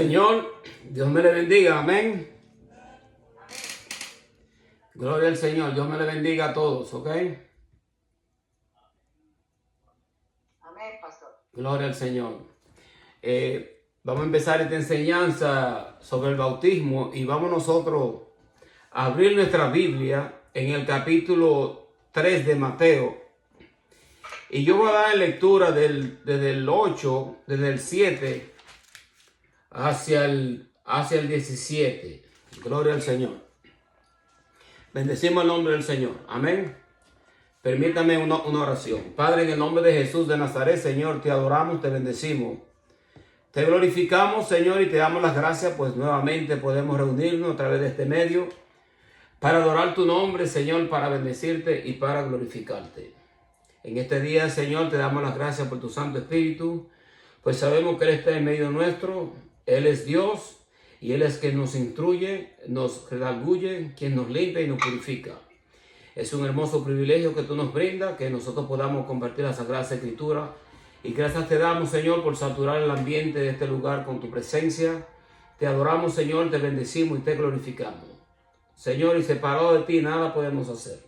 Señor. Dios me le bendiga. Amén. Gloria al Señor. Dios me le bendiga a todos. ¿Ok? Amén, pastor. Gloria al Señor. Vamos a empezar esta enseñanza sobre el bautismo y vamos nosotros a abrir nuestra Biblia en el capítulo 3 de Mateo. Y yo voy a dar lectura desde el 8, desde el 7 hacia el 17. Gloria al Señor. Bendecimos el nombre del Señor. Amén. Permítame una oración. Padre, en el nombre de Jesús de Nazaret, Señor, te adoramos, te bendecimos. Te glorificamos, Señor, y te damos las gracias, pues nuevamente podemos reunirnos a través de este medio para adorar tu nombre, Señor, para bendecirte y para glorificarte. En este día, Señor, te damos las gracias por tu Santo Espíritu, pues sabemos que Él está en medio nuestro. Él es Dios y Él es quien nos instruye, nos redarguye, quien nos limpia y nos purifica. Es un hermoso privilegio que tú nos brindas, que nosotros podamos compartir la Sagrada Escritura. Y gracias te damos, Señor, por saturar el ambiente de este lugar con tu presencia. Te adoramos, Señor, te bendecimos y te glorificamos. Señor, y separado de ti nada podemos hacer.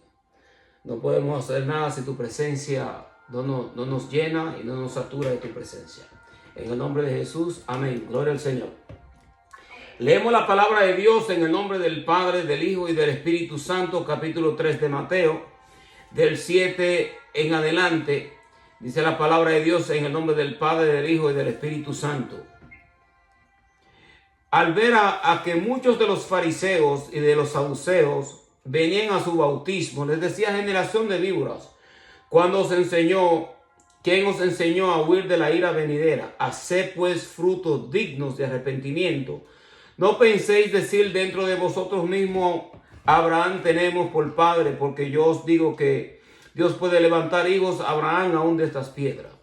No podemos hacer nada si tu presencia no nos llena y no nos satura de tu presencia. En el nombre de Jesús, amén. Gloria al Señor. Leemos la palabra de Dios en el nombre del Padre, del Hijo y del Espíritu Santo, capítulo 3 de Mateo, del 7 en adelante. Dice la palabra de Dios en el nombre del Padre, del Hijo y del Espíritu Santo. Al ver a que muchos de los fariseos y de los saduceos venían a su bautismo, les decía: generación de víboras, ¿quién os enseñó a huir de la ira venidera? Haced pues frutos dignos de arrepentimiento. No penséis decir dentro de vosotros mismos: Abraham tenemos por padre, porque yo os digo que Dios puede levantar hijos a Abraham aún de estas piedras.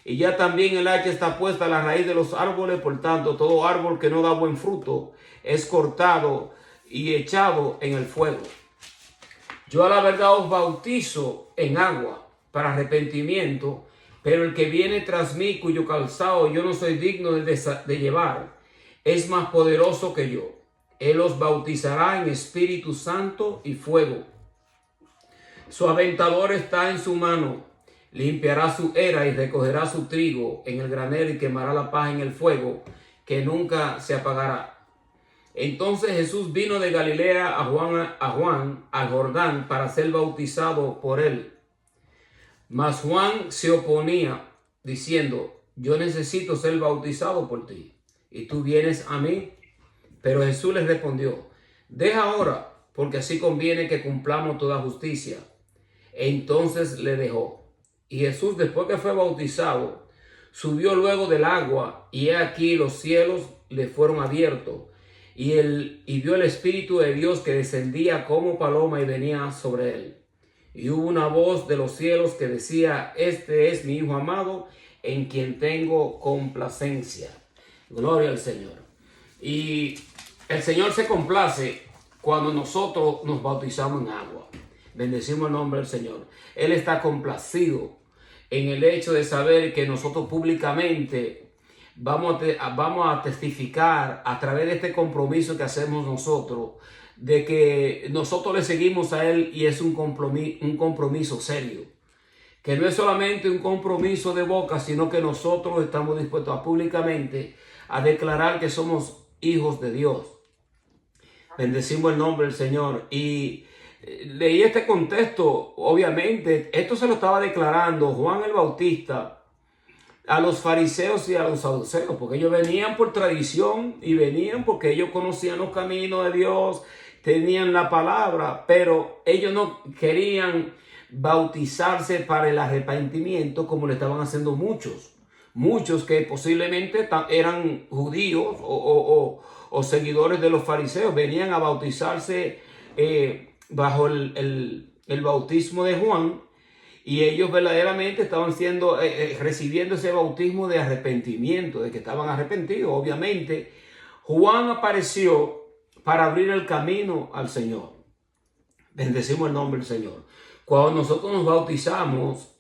Y ya también el hacha está puesta a la raíz de los árboles, por tanto todo árbol que no da buen fruto es cortado y echado en el fuego. Yo a la verdad os bautizo en agua para arrepentimiento, pero el que viene tras mí, cuyo calzado yo no soy digno de llevar, es más poderoso que yo. Él os bautizará en Espíritu Santo y fuego. Su aventador está en su mano. Limpiará su era y recogerá su trigo en el granero y quemará la paja en el fuego, que nunca se apagará. Entonces Jesús vino de Galilea a Juan al Jordán para ser bautizado por él. Mas Juan se oponía, diciendo: yo necesito ser bautizado por ti, y tú vienes a mí. Pero Jesús les respondió: deja ahora, porque así conviene que cumplamos toda justicia. Entonces le dejó. Y Jesús, después que fue bautizado, subió luego del agua, y he aquí los cielos le fueron abiertos, y vio el Espíritu de Dios que descendía como paloma y venía sobre él. Y hubo una voz de los cielos que decía: este es mi Hijo amado, en quien tengo complacencia. Gloria al Señor. Y el Señor se complace cuando nosotros nos bautizamos en agua. Bendecimos el nombre del Señor. Él está complacido en el hecho de saber que nosotros públicamente vamos a testificar a través de este compromiso que hacemos nosotros, de que nosotros le seguimos a Él, y es un compromiso serio. Que no es solamente un compromiso de boca, sino que nosotros estamos dispuestos a públicamente a declarar que somos hijos de Dios. Bendecimos el nombre del Señor. Y leí este contexto. Obviamente esto se lo estaba declarando Juan el Bautista a los fariseos y a los saduceos, porque ellos venían por tradición y venían porque ellos conocían los caminos de Dios, tenían la palabra, pero ellos no querían bautizarse para el arrepentimiento como le estaban haciendo muchos que posiblemente eran judíos o seguidores de los fariseos. Venían a bautizarse bajo el bautismo de Juan, y ellos verdaderamente estaban recibiendo ese bautismo de arrepentimiento, de que estaban arrepentidos. Obviamente Juan apareció para abrir el camino al Señor. Bendecimos el nombre del Señor. Cuando nosotros nos bautizamos,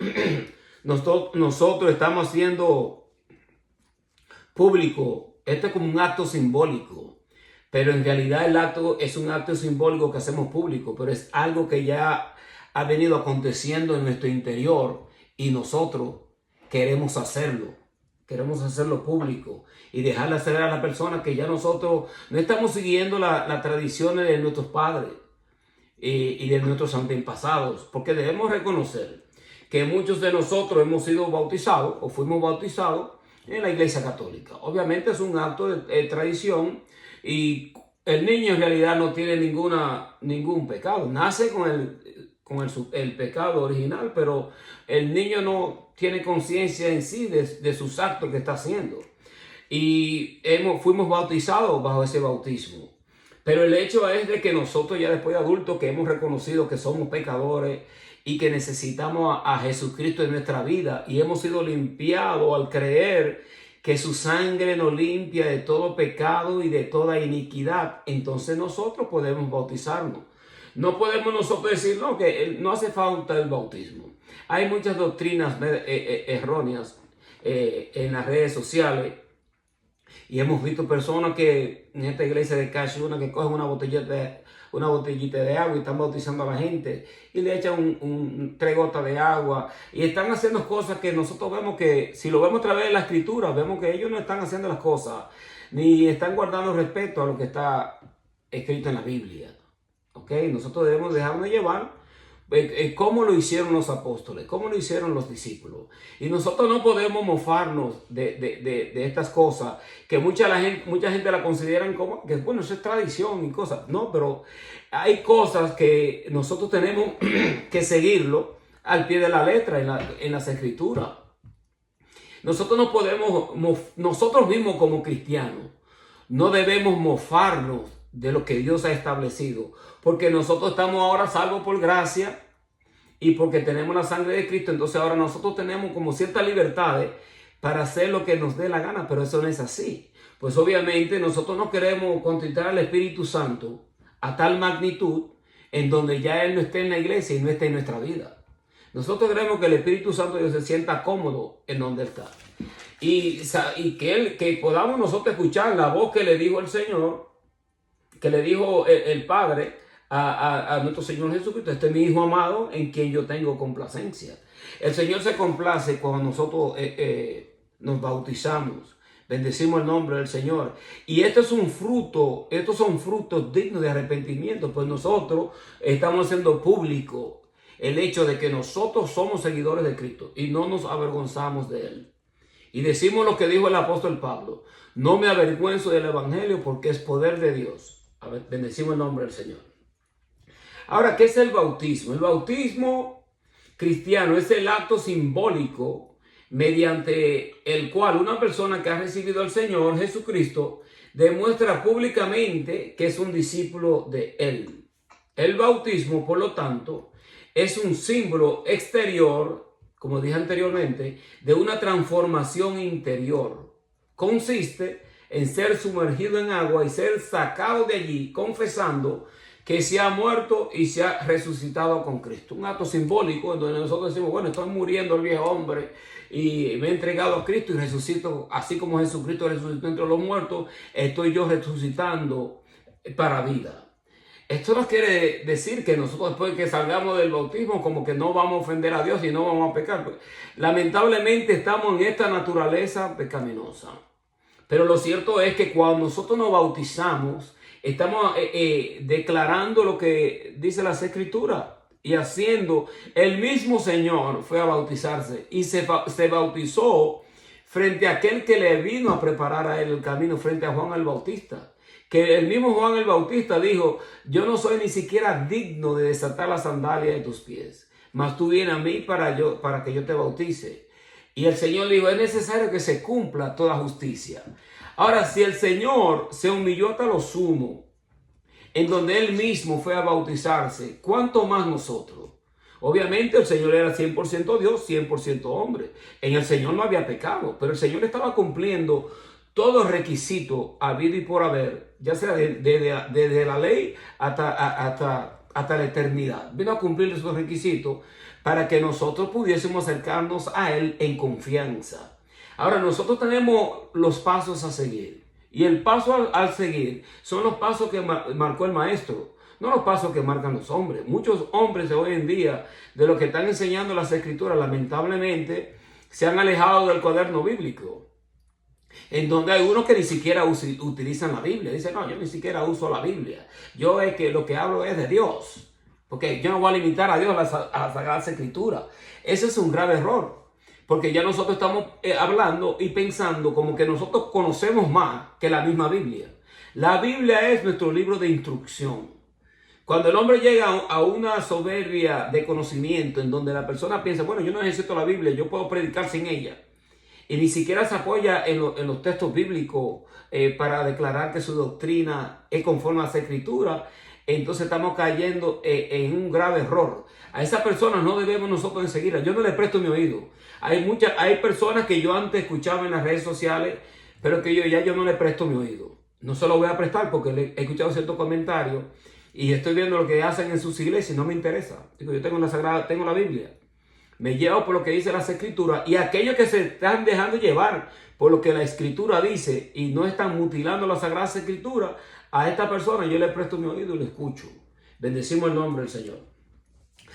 nosotros estamos haciendo público Esto es como un acto simbólico, pero en realidad el acto es un acto simbólico que hacemos público, pero es algo que ya ha venido aconteciendo en nuestro interior y nosotros queremos hacerlo público y dejarle saber a la persona que ya nosotros no estamos siguiendo las tradiciones de nuestros padres y de nuestros antepasados, porque debemos reconocer que muchos de nosotros hemos sido bautizados o fuimos bautizados en la Iglesia Católica. Obviamente es un acto de tradición y el niño en realidad no tiene ningún pecado. Nace con el pecado original, pero el niño no tiene conciencia en sí de sus actos que está haciendo. Y fuimos bautizados bajo ese bautismo. Pero el hecho es de que nosotros ya después de adultos que hemos reconocido que somos pecadores y que necesitamos a Jesucristo en nuestra vida y hemos sido limpiados al creer que su sangre nos limpia de todo pecado y de toda iniquidad, entonces nosotros podemos bautizarnos. No podemos nosotros decir no, que no hace falta el bautismo. Hay muchas doctrinas erróneas en las redes sociales. Y hemos visto personas que en esta iglesia de Cachuna que cogen una botellita de agua y están bautizando a la gente y le echan 3 gotas de agua y están haciendo cosas que nosotros vemos que, si lo vemos a través de la escritura, vemos que ellos no están haciendo las cosas ni están guardando respeto a lo que está escrito en la Biblia. ¿Ok? Nosotros debemos dejarnos llevar cómo lo hicieron los apóstoles, cómo lo hicieron los discípulos. Y nosotros no podemos mofarnos de estas cosas que mucha gente la consideran como que, bueno, eso es tradición y cosas. No, pero hay cosas que nosotros tenemos que seguirlo al pie de la letra en las escrituras. Nosotros no podemos, nosotros mismos como cristianos, no debemos mofarnos de lo que Dios ha establecido, porque nosotros estamos ahora salvos por gracia y porque tenemos la sangre de Cristo. Entonces ahora nosotros tenemos como ciertas libertades para hacer lo que nos dé la gana, pero eso no es así. Pues obviamente nosotros no queremos contristar al Espíritu Santo a tal magnitud en donde ya Él no esté en la iglesia y no esté en nuestra vida. Nosotros queremos que el Espíritu Santo Dios se sienta cómodo en donde está. Y que podamos nosotros escuchar la voz que le dijo el Señor, que le dijo el Padre a nuestro Señor Jesucristo: este es mi Hijo amado en quien yo tengo complacencia. El Señor se complace cuando nosotros nos bautizamos, bendecimos el nombre del Señor. Y estos son frutos dignos de arrepentimiento, pues nosotros estamos haciendo público el hecho de que nosotros somos seguidores de Cristo y no nos avergonzamos de Él. Y decimos lo que dijo el apóstol Pablo: no me avergüenzo del evangelio porque es poder de Dios. A ver, bendecimos el nombre del Señor. Ahora, ¿qué es el bautismo? El bautismo cristiano es el acto simbólico mediante el cual una persona que ha recibido al Señor Jesucristo demuestra públicamente que es un discípulo de Él. El bautismo, por lo tanto, es un símbolo exterior, como dije anteriormente, de una transformación interior. Consiste en ser sumergido en agua y ser sacado de allí confesando que se ha muerto y se ha resucitado con Cristo. Un acto simbólico en donde nosotros decimos: bueno, estoy muriendo el viejo hombre y me he entregado a Cristo y resucito, así como Jesucristo resucitó entre los muertos, estoy yo resucitando para vida. Esto no quiere decir que nosotros después que salgamos del bautismo como que no vamos a ofender a Dios y no vamos a pecar. Lamentablemente estamos en esta naturaleza pecaminosa. Pero lo cierto es que cuando nosotros nos bautizamos, estamos declarando lo que dice las Escrituras y haciendo. El mismo Señor fue a bautizarse y se bautizó frente a aquel que le vino a preparar a él el camino, frente a Juan el Bautista. Que el mismo Juan el Bautista dijo: yo no soy ni siquiera digno de desatar la sandalia de tus pies, mas tú vienes a mí para que yo te bautice. Y el Señor dijo: es necesario que se cumpla toda justicia. Ahora, si el Señor se humilló hasta lo sumo, en donde Él mismo fue a bautizarse, ¿cuánto más nosotros? Obviamente el Señor era 100% Dios, 100% hombre. En el Señor no había pecado, pero el Señor estaba cumpliendo todo requisito habido y por haber, ya sea desde la ley hasta la eternidad. Vino a cumplir esos requisitos para que nosotros pudiésemos acercarnos a Él en confianza. Ahora, nosotros tenemos los pasos a seguir. Y el paso al seguir son los pasos que marcó el maestro, no los pasos que marcan los hombres. Muchos hombres de hoy en día, de lo que están enseñando las escrituras, lamentablemente, se han alejado del cuaderno bíblico. En donde hay unos que ni siquiera utilizan la Biblia. Dicen, no, yo ni siquiera uso la Biblia. Yo es que lo que hablo es de Dios. Porque yo no voy a limitar a Dios a la Sagrada Escritura. Ese es un grave error. Porque ya nosotros estamos hablando y pensando como que nosotros conocemos más que la misma Biblia. La Biblia es nuestro libro de instrucción. Cuando el hombre llega a una soberbia de conocimiento en donde la persona piensa, bueno, yo no necesito la Biblia, yo puedo predicar sin ella. Y ni siquiera se apoya en los textos bíblicos para declarar que su doctrina es conforme a las escrituras, entonces estamos cayendo en un grave error. A esas personas no debemos nosotros de seguirlas. Yo no les presto mi oído. Hay personas que yo antes escuchaba en las redes sociales, pero que yo no les presto mi oído. No se lo voy a prestar porque he escuchado ciertos comentarios y estoy viendo lo que hacen en sus iglesias y no me interesa. Digo, yo tengo la Biblia. Me llevo por lo que dice las escrituras, y aquellos que se están dejando llevar por lo que la escritura dice y no están mutilando las sagradas escrituras, a esta persona yo le presto mi oído y le escucho. Bendecimos el nombre del Señor.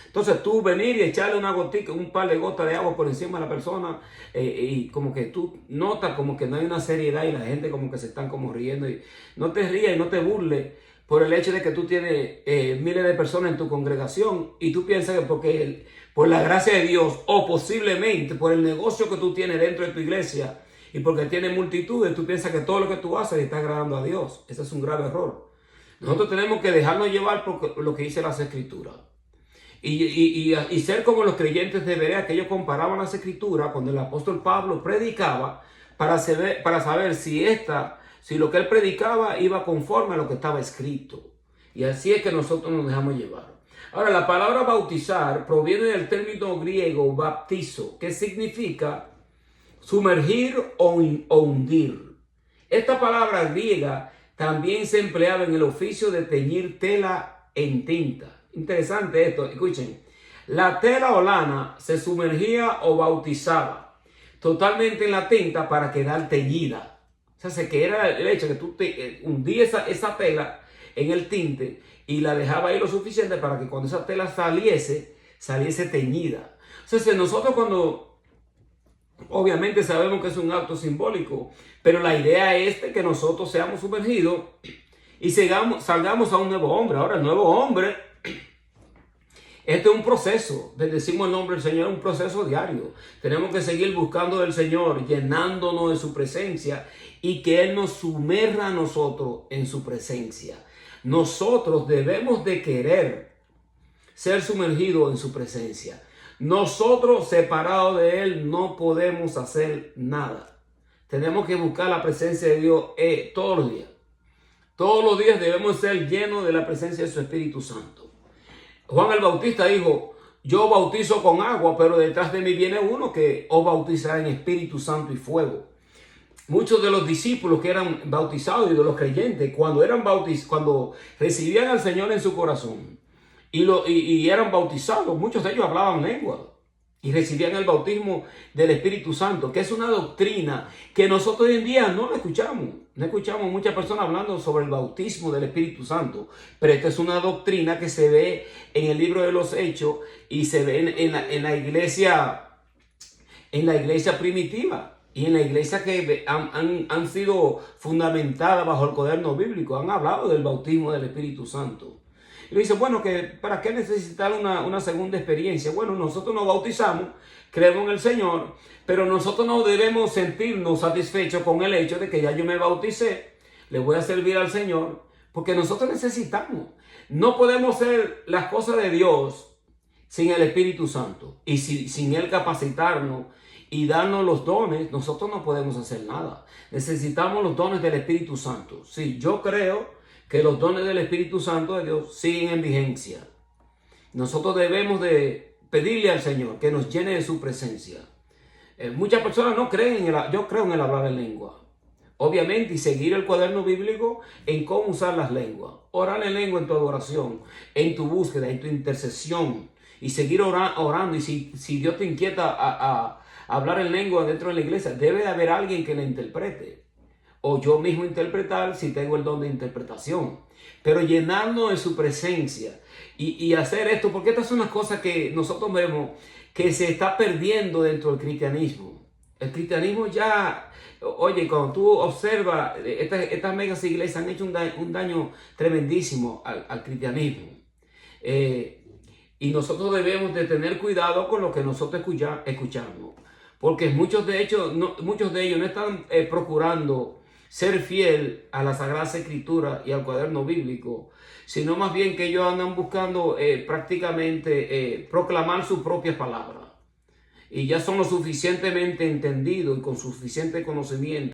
Entonces tú venir y echarle una gotica, un par de gotas de agua por encima de la persona y como que tú notas como que no hay una seriedad y la gente como que se están como riendo. Y no te rías y no te burles por el hecho de que tú tienes miles de personas en tu congregación y tú piensas que por la gracia de Dios o posiblemente por el negocio que tú tienes dentro de tu iglesia y porque tienes multitudes, tú piensas que todo lo que tú haces está agradando a Dios. Ese es un grave error. Nosotros tenemos que dejarnos llevar por lo que dice las escrituras. Y ser como los creyentes de Berea, que ellos comparaban las escrituras cuando el apóstol Pablo predicaba para saber si lo que él predicaba iba conforme a lo que estaba escrito. Y así es que nosotros nos dejamos llevar. Ahora, la palabra bautizar proviene del término griego baptizo, que significa sumergir o hundir. Esta palabra griega también se empleaba en el oficio de teñir tela en tinta. Interesante esto, escuchen. La tela o lana se sumergía o bautizaba totalmente en la tinta para quedar teñida. O sea, que era el hecho que tú hundías esa tela en el tinte y la dejaba ahí lo suficiente para que cuando esa tela saliese teñida. O sea, nosotros obviamente sabemos que es un acto simbólico, pero la idea es que nosotros seamos sumergidos y salgamos a un nuevo hombre. Ahora, el nuevo hombre, este es un proceso, decimos el nombre del Señor, un proceso diario. Tenemos que seguir buscando del Señor, llenándonos de su presencia y que Él nos sumerja a nosotros en su presencia. Nosotros debemos de querer ser sumergidos en su presencia. Nosotros separados de Él no podemos hacer nada. Tenemos que buscar la presencia de Dios todos los días. Todos los días debemos ser llenos de la presencia de su Espíritu Santo. Juan el Bautista dijo, yo bautizo con agua, pero detrás de mí viene uno que os bautizará en Espíritu Santo y fuego. Muchos de los discípulos que eran bautizados y de los creyentes, cuando recibían al Señor en su corazón y eran bautizados, muchos de ellos hablaban lengua y recibían el bautismo del Espíritu Santo, que es una doctrina que nosotros hoy en día no la escuchamos. No escuchamos muchas personas hablando sobre el bautismo del Espíritu Santo, pero esta es una doctrina que se ve en el libro de los Hechos y se ve en la iglesia primitiva. Y en la iglesia que han sido fundamentadas bajo el cuaderno bíblico, han hablado del bautismo del Espíritu Santo. Y dice, bueno, ¿para qué necesitar una segunda experiencia? Bueno, nosotros nos bautizamos, creemos en el Señor, pero nosotros no debemos sentirnos satisfechos con el hecho de que ya yo me bauticé, le voy a servir al Señor, porque nosotros necesitamos. No podemos hacer las cosas de Dios sin el Espíritu Santo y sin Él capacitarnos y darnos los dones. Nosotros no podemos hacer nada. Necesitamos los dones del Espíritu Santo. Sí, yo creo que los dones del Espíritu Santo de Dios siguen en vigencia. Nosotros debemos de pedirle al Señor que nos llene de su presencia. Muchas personas no creen yo creo en el hablar en lengua. Obviamente, y seguir el cuaderno bíblico en cómo usar las lenguas. Orar en lengua en tu adoración, en tu búsqueda, en tu intercesión. Y seguir orando. Y si Dios te inquieta a hablar en lengua dentro de la iglesia, debe de haber alguien que la interprete. o yo mismo interpretar si tengo el don de interpretación. Pero llenarnos de su presencia y hacer esto, porque estas son las cosas que nosotros vemos que se está perdiendo dentro del cristianismo. El cristianismo ya, oye, cuando tú observas, estas megas iglesias han hecho un daño tremendísimo al cristianismo. Y nosotros debemos de tener cuidado con lo que nosotros escuchamos. Porque muchos de ellos no están procurando ser fiel a la Sagrada Escritura y al cuaderno bíblico, sino más bien que ellos andan buscando prácticamente proclamar su propia palabra. Y ya son lo suficientemente entendidos y con suficiente conocimiento